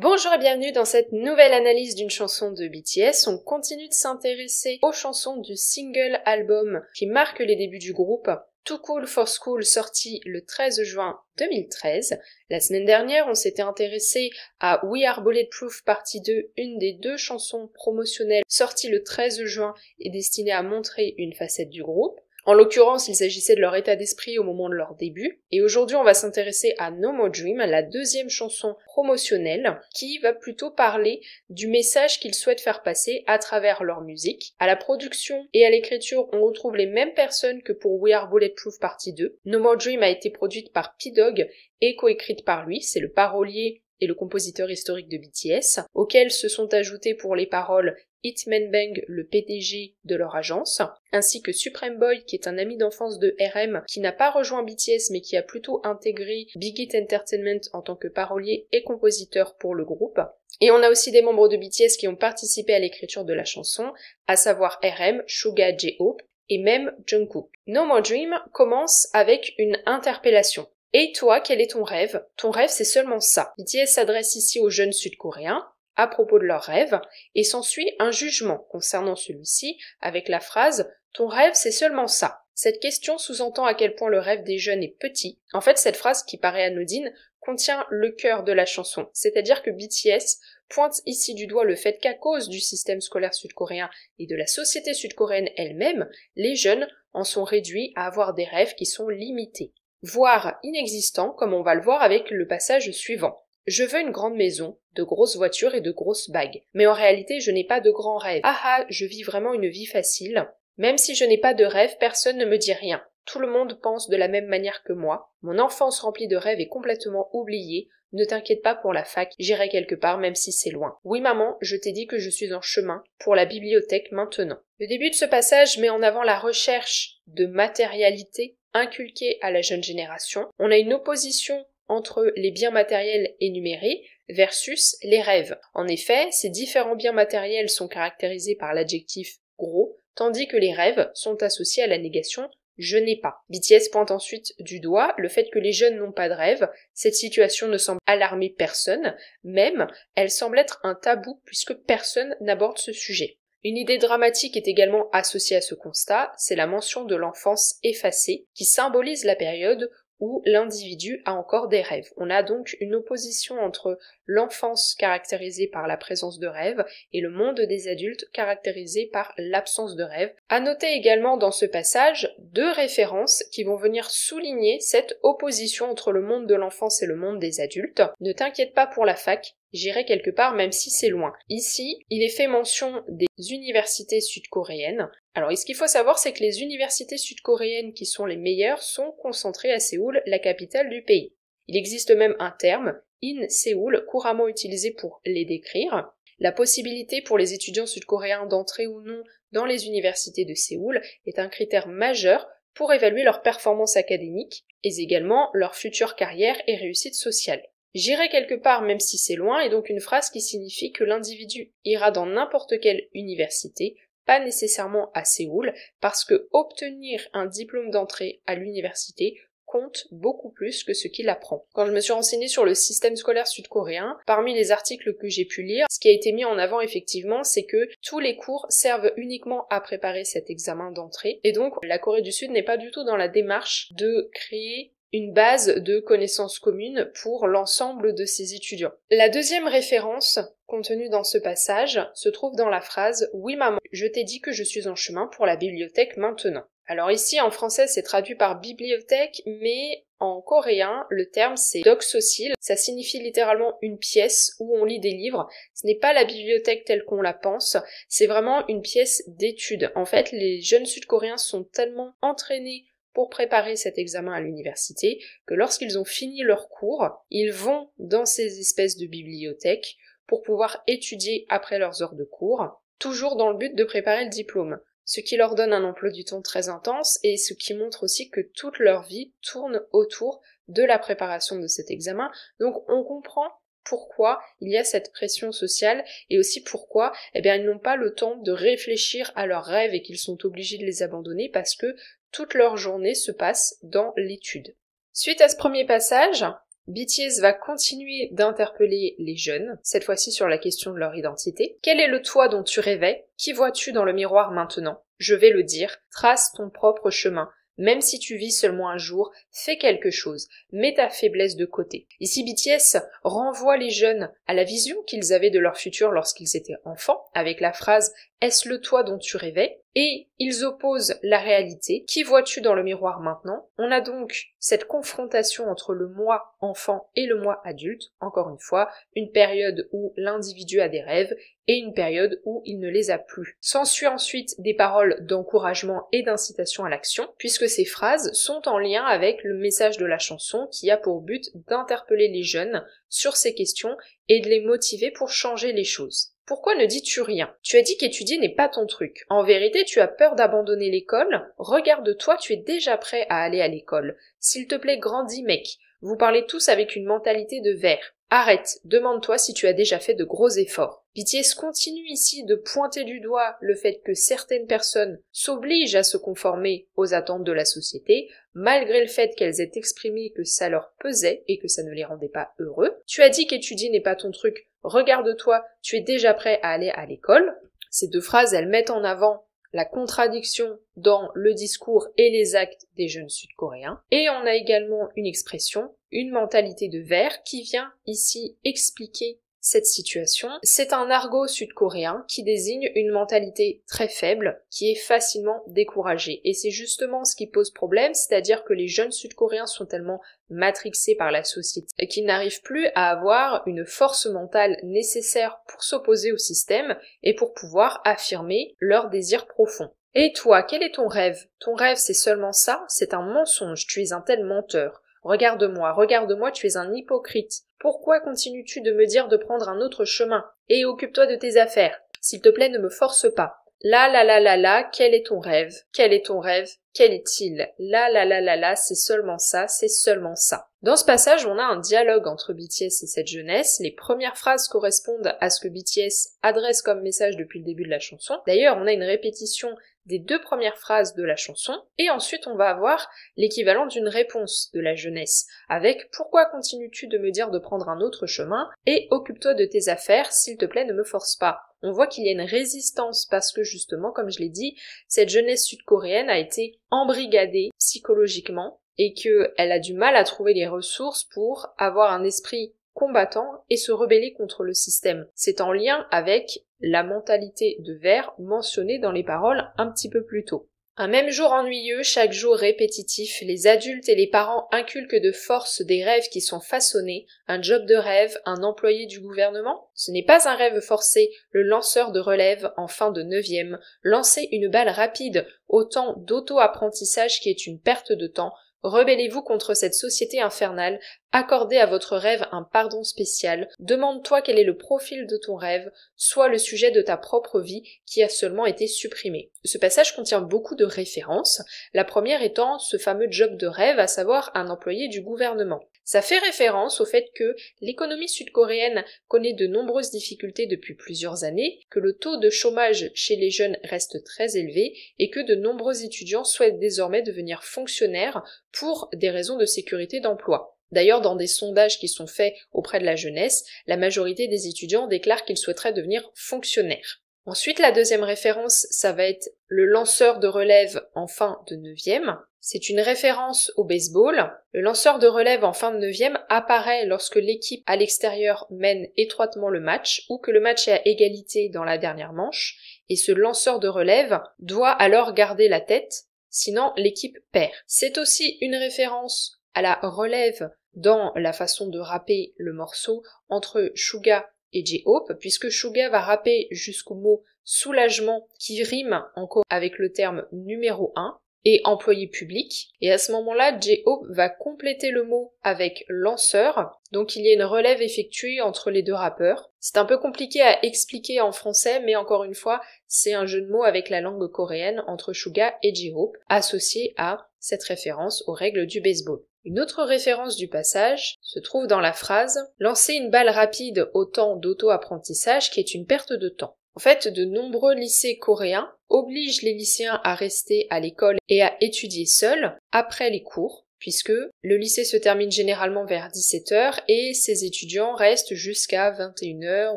Bonjour et bienvenue dans cette nouvelle analyse d'une chanson de BTS. On continue de s'intéresser aux chansons du single album qui marque les débuts du groupe, Too Cool for School, sorti le 13 juin 2013. La semaine dernière, on s'était intéressé à We Are Bulletproof partie 2, une des deux chansons promotionnelles sorties le 13 juin et destinée à montrer une facette du groupe. En l'occurrence, il s'agissait de leur état d'esprit au moment de leur début. Et aujourd'hui, on va s'intéresser à No More Dream, la deuxième chanson promotionnelle, qui va plutôt parler du message qu'ils souhaitent faire passer à travers leur musique. À la production et à l'écriture, on retrouve les mêmes personnes que pour We Are Bulletproof partie 2. No More Dream a été produite par P-Dog et coécrite par lui, c'est le parolier et le compositeur historique de BTS, auxquels se sont ajoutés pour les paroles Hitman Bang, le PDG de leur agence, ainsi que Supreme Boy, qui est un ami d'enfance de RM, qui n'a pas rejoint BTS mais qui a plutôt intégré Big Hit Entertainment en tant que parolier et compositeur pour le groupe. Et on a aussi des membres de BTS qui ont participé à l'écriture de la chanson, à savoir RM, Suga, J-Hope et même Jungkook. No More Dream commence avec une interpellation. Et toi, quel est ton rêve? Ton rêve, c'est seulement ça. BTS s'adresse ici aux jeunes sud-coréens à propos de leur rêve, et s'ensuit un jugement concernant celui-ci avec la phrase « Ton rêve, c'est seulement ça ». Cette question sous-entend à quel point le rêve des jeunes est petit. En fait, cette phrase, qui paraît anodine, contient le cœur de la chanson, c'est-à-dire que BTS pointe ici du doigt le fait qu'à cause du système scolaire sud-coréen et de la société sud-coréenne elle-même, les jeunes en sont réduits à avoir des rêves qui sont limités, voire inexistants, comme on va le voir avec le passage suivant. Je veux une grande maison, de grosses voitures et de grosses bagues. Mais en réalité, je n'ai pas de grands rêves. Ah, je vis vraiment une vie facile. Même si je n'ai pas de rêve, personne ne me dit rien. Tout le monde pense de la même manière que moi. Mon enfance remplie de rêves est complètement oubliée. Ne t'inquiète pas pour la fac, j'irai quelque part même si c'est loin. Oui maman, je t'ai dit que je suis en chemin pour la bibliothèque maintenant. Le début de ce passage met en avant la recherche de matérialité inculquée à la jeune génération. On a une opposition entre les biens matériels énumérés versus les rêves. En effet, ces différents biens matériels sont caractérisés par l'adjectif gros, tandis que les rêves sont associés à la négation je n'ai pas. BTS pointe ensuite du doigt le fait que les jeunes n'ont pas de rêve. Cette situation ne semble alarmer personne, même elle semble être un tabou puisque personne n'aborde ce sujet. Une idée dramatique est également associée à ce constat, c'est la mention de l'enfance effacée qui symbolise la période où l'individu a encore des rêves. On a donc une opposition entre l'enfance caractérisée par la présence de rêves et le monde des adultes caractérisé par l'absence de rêves. À noter également dans ce passage deux références qui vont venir souligner cette opposition entre le monde de l'enfance et le monde des adultes. Ne t'inquiète pas pour la fac, j'irai quelque part même si c'est loin. Ici, il est fait mention des universités sud-coréennes. Alors, ce qu'il faut savoir, c'est que les universités sud-coréennes qui sont les meilleures sont concentrées à Séoul, la capitale du pays. Il existe même un terme, in Séoul, couramment utilisé pour les décrire. La possibilité pour les étudiants sud-coréens d'entrer ou non dans les universités de Séoul est un critère majeur pour évaluer leur performance académique et également leur future carrière et réussite sociale. J'irai quelque part même si c'est loin est donc une phrase qui signifie que l'individu ira dans n'importe quelle université, pas nécessairement à Séoul, parce que obtenir un diplôme d'entrée à l'université compte beaucoup plus que ce qu'il apprend. Quand je me suis renseignée sur le système scolaire sud-coréen, parmi les articles que j'ai pu lire, ce qui a été mis en avant effectivement, c'est que tous les cours servent uniquement à préparer cet examen d'entrée, et donc la Corée du Sud n'est pas du tout dans la démarche de créer une base de connaissances communes pour l'ensemble de ses étudiants. La deuxième référence contenue dans ce passage se trouve dans la phrase « Oui maman, je t'ai dit que je suis en chemin pour la bibliothèque maintenant ». Alors ici en français c'est traduit par bibliothèque, mais en coréen le terme c'est doksosil, ça signifie littéralement une pièce où on lit des livres. Ce n'est pas la bibliothèque telle qu'on la pense, c'est vraiment une pièce d'étude. En fait les jeunes sud-coréens sont tellement entraînés pour préparer cet examen à l'université, que lorsqu'ils ont fini leur cours, ils vont dans ces espèces de bibliothèques pour pouvoir étudier après leurs heures de cours, toujours dans le but de préparer le diplôme, ce qui leur donne un emploi du temps très intense et ce qui montre aussi que toute leur vie tourne autour de la préparation de cet examen. Donc on comprend pourquoi il y a cette pression sociale et aussi pourquoi ils n'ont pas le temps de réfléchir à leurs rêves et qu'ils sont obligés de les abandonner parce que toute leur journée se passe dans l'étude. Suite à ce premier passage, BTS va continuer d'interpeller les jeunes, cette fois-ci sur la question de leur identité. Quel est le toi dont tu rêvais? Qui vois-tu dans le miroir maintenant? Je vais le dire, trace ton propre chemin. Même si tu vis seulement un jour, fais quelque chose, mets ta faiblesse de côté. Ici, BTS renvoie les jeunes à la vision qu'ils avaient de leur futur lorsqu'ils étaient enfants, avec la phrase « Est-ce le toi dont tu rêvais ?» Et ils opposent la réalité. Qui vois-tu dans le miroir maintenant? On a donc cette confrontation entre le moi enfant et le moi adulte, encore une fois, une période où l'individu a des rêves et une période où il ne les a plus. S'ensuit ensuite des paroles d'encouragement et d'incitation à l'action, puisque ces phrases sont en lien avec le message de la chanson qui a pour but d'interpeller les jeunes sur ces questions et de les motiver pour changer les choses. Pourquoi ne dis-tu rien? Tu as dit qu'étudier n'est pas ton truc. En vérité, tu as peur d'abandonner l'école. Regarde-toi, tu es déjà prêt à aller à l'école. S'il te plaît, grandis, mec. Vous parlez tous avec une mentalité de verre. Arrête, demande-toi si tu as déjà fait de gros efforts. BTS continue ici de pointer du doigt le fait que certaines personnes s'obligent à se conformer aux attentes de la société, malgré le fait qu'elles aient exprimé que ça leur pesait et que ça ne les rendait pas heureux. Tu as dit qu'étudier n'est pas ton truc, regarde-toi, tu es déjà prêt à aller à l'école. Ces deux phrases, elles mettent en avant la contradiction dans le discours et les actes des jeunes sud-coréens. Et on a également une expression, une mentalité de verre, qui vient ici expliquer cette situation. C'est un argot sud-coréen qui désigne une mentalité très faible, qui est facilement découragée. Et c'est justement ce qui pose problème, c'est-à-dire que les jeunes sud-coréens sont tellement matrixés par la société qu'ils n'arrivent plus à avoir une force mentale nécessaire pour s'opposer au système et pour pouvoir affirmer leurs désirs profonds. Et toi, quel est ton rêve? Ton rêve, c'est seulement ça? C'est un mensonge, tu es un tel menteur. Regarde-moi, tu es un hypocrite. Pourquoi continues-tu de me dire de prendre un autre chemin? Et occupe-toi de tes affaires. S'il te plaît, ne me force pas. Là, quel est ton rêve? Quel est ton rêve? Quel est-il? Là, c'est seulement ça, c'est seulement ça. Dans ce passage, on a un dialogue entre BTS et cette jeunesse. Les premières phrases correspondent à ce que BTS adresse comme message depuis le début de la chanson. D'ailleurs, on a une répétition des deux premières phrases de la chanson, et ensuite on va avoir l'équivalent d'une réponse de la jeunesse, avec « Pourquoi continues-tu de me dire de prendre un autre chemin ?» et « Occupe-toi de tes affaires, s'il te plaît, ne me force pas ». On voit qu'il y a une résistance parce que justement, comme je l'ai dit, cette jeunesse sud-coréenne a été embrigadée psychologiquement et qu'elle a du mal à trouver les ressources pour avoir un esprit combattant et se rebeller contre le système. C'est en lien avec la mentalité de verre mentionnée dans les paroles un petit peu plus tôt. Un même jour ennuyeux, chaque jour répétitif, les adultes et les parents inculquent de force des rêves qui sont façonnés, un job de rêve, un employé du gouvernement. Ce n'est pas un rêve forcé, le lanceur de relève en fin de 9e, lancer une balle rapide au temps d'auto-apprentissage qui est une perte de temps. Rebellez-vous contre cette société infernale, accordez à votre rêve un pardon spécial, demande-toi quel est le profil de ton rêve, soit le sujet de ta propre vie qui a seulement été supprimé. Ce passage contient beaucoup de références, la première étant ce fameux job de rêve, à savoir un employé du gouvernement. Ça fait référence au fait que l'économie sud-coréenne connaît de nombreuses difficultés depuis plusieurs années, que le taux de chômage chez les jeunes reste très élevé et que de nombreux étudiants souhaitent désormais devenir fonctionnaires pour des raisons de sécurité d'emploi. D'ailleurs, dans des sondages qui sont faits auprès de la jeunesse, la majorité des étudiants déclarent qu'ils souhaiteraient devenir fonctionnaires. Ensuite, la deuxième référence, ça va être le lanceur de relève en fin de 9e. C'est une référence au baseball. Le lanceur de relève en fin de 9e apparaît lorsque l'équipe à l'extérieur mène étroitement le match ou que le match est à égalité dans la dernière manche. Et ce lanceur de relève doit alors garder la tête, sinon l'équipe perd. C'est aussi une référence à la relève dans la façon de rapper le morceau entre Suga et J-Hope, puisque Suga va rapper jusqu'au mot soulagement qui rime encore avec le terme numéro 1 et employé public, et à ce moment-là, J-Hope va compléter le mot avec lanceur, donc il y a une relève effectuée entre les deux rappeurs. C'est un peu compliqué à expliquer en français, mais encore une fois, c'est un jeu de mots avec la langue coréenne entre Suga et J-Hope, associé à cette référence aux règles du baseball. Une autre référence du passage se trouve dans la phrase « Lancer une balle rapide au temps d'auto-apprentissage qui est une perte de temps ». En fait, de nombreux lycées coréens obligent les lycéens à rester à l'école et à étudier seuls après les cours. puisque le lycée se termine généralement vers 17h et ses étudiants restent jusqu'à 21h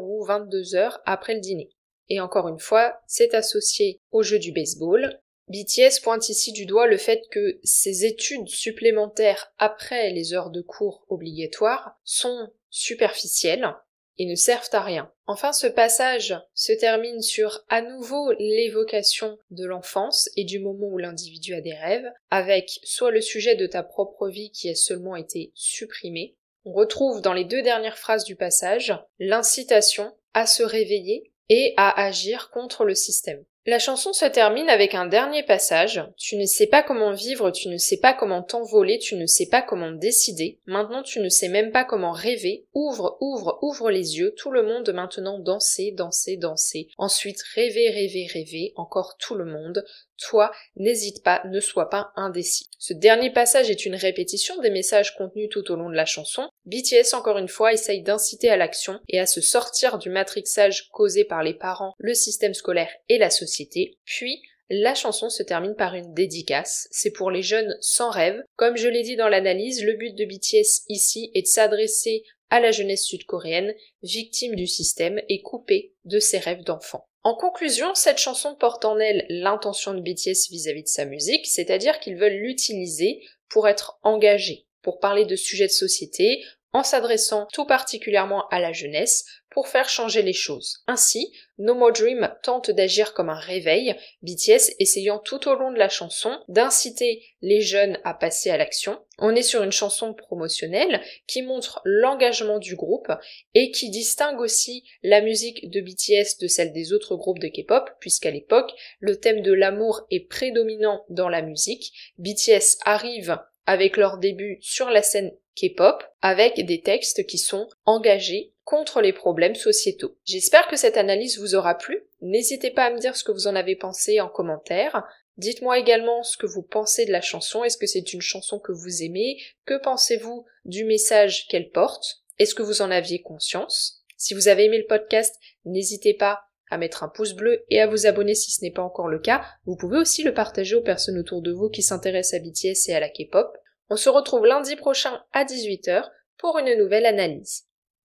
ou 22h après le dîner. Et encore une fois, c'est associé au jeu du baseball. BTS pointe ici du doigt le fait que ces études supplémentaires après les heures de cours obligatoires sont superficielles et ne servent à rien. Enfin, ce passage se termine sur à nouveau l'évocation de l'enfance et du moment où l'individu a des rêves, avec soit le sujet de ta propre vie qui a seulement été supprimé. On retrouve dans les 2 dernières phrases du passage l'incitation à se réveiller et à agir contre le système. La chanson se termine avec un dernier passage. Tu ne sais pas comment vivre, tu ne sais pas comment t'envoler, tu ne sais pas comment décider. Maintenant tu ne sais même pas comment rêver. Ouvre, ouvre, ouvre les yeux. Tout le monde maintenant danser, danser, danser. Ensuite rêver, rêver, rêver. Encore tout le monde. Toi, n'hésite pas, ne sois pas indécis. Ce dernier passage est une répétition des messages contenus tout au long de la chanson. BTS, encore une fois, essaye d'inciter à l'action et à se sortir du matrixage causé par les parents, le système scolaire et la société. Puis, la chanson se termine par une dédicace. C'est pour les jeunes sans rêve. Comme je l'ai dit dans l'analyse, le but de BTS ici est de s'adresser à la jeunesse sud-coréenne, victime du système et coupée de ses rêves d'enfant. En conclusion, cette chanson porte en elle l'intention de BTS vis-à-vis de sa musique, c'est-à-dire qu'ils veulent l'utiliser pour être engagés, pour parler de sujets de société, en s'adressant tout particulièrement à la jeunesse, pour faire changer les choses. Ainsi, No More Dream tente d'agir comme un réveil, BTS essayant tout au long de la chanson d'inciter les jeunes à passer à l'action. On est sur une chanson promotionnelle qui montre l'engagement du groupe et qui distingue aussi la musique de BTS de celle des autres groupes de K-pop, puisqu'à l'époque, le thème de l'amour est prédominant dans la musique. BTS arrive avec leur début sur la scène K-pop, avec des textes qui sont engagés contre les problèmes sociétaux. J'espère que cette analyse vous aura plu. N'hésitez pas à me dire ce que vous en avez pensé en commentaire. Dites-moi également ce que vous pensez de la chanson. Est-ce que c'est une chanson que vous aimez? Que pensez-vous du message qu'elle porte? Est-ce que vous en aviez conscience? Si vous avez aimé le podcast, n'hésitez pas à mettre un pouce bleu et à vous abonner si ce n'est pas encore le cas. Vous pouvez aussi le partager aux personnes autour de vous qui s'intéressent à BTS et à la K-pop. On se retrouve lundi prochain à 18h pour une nouvelle analyse.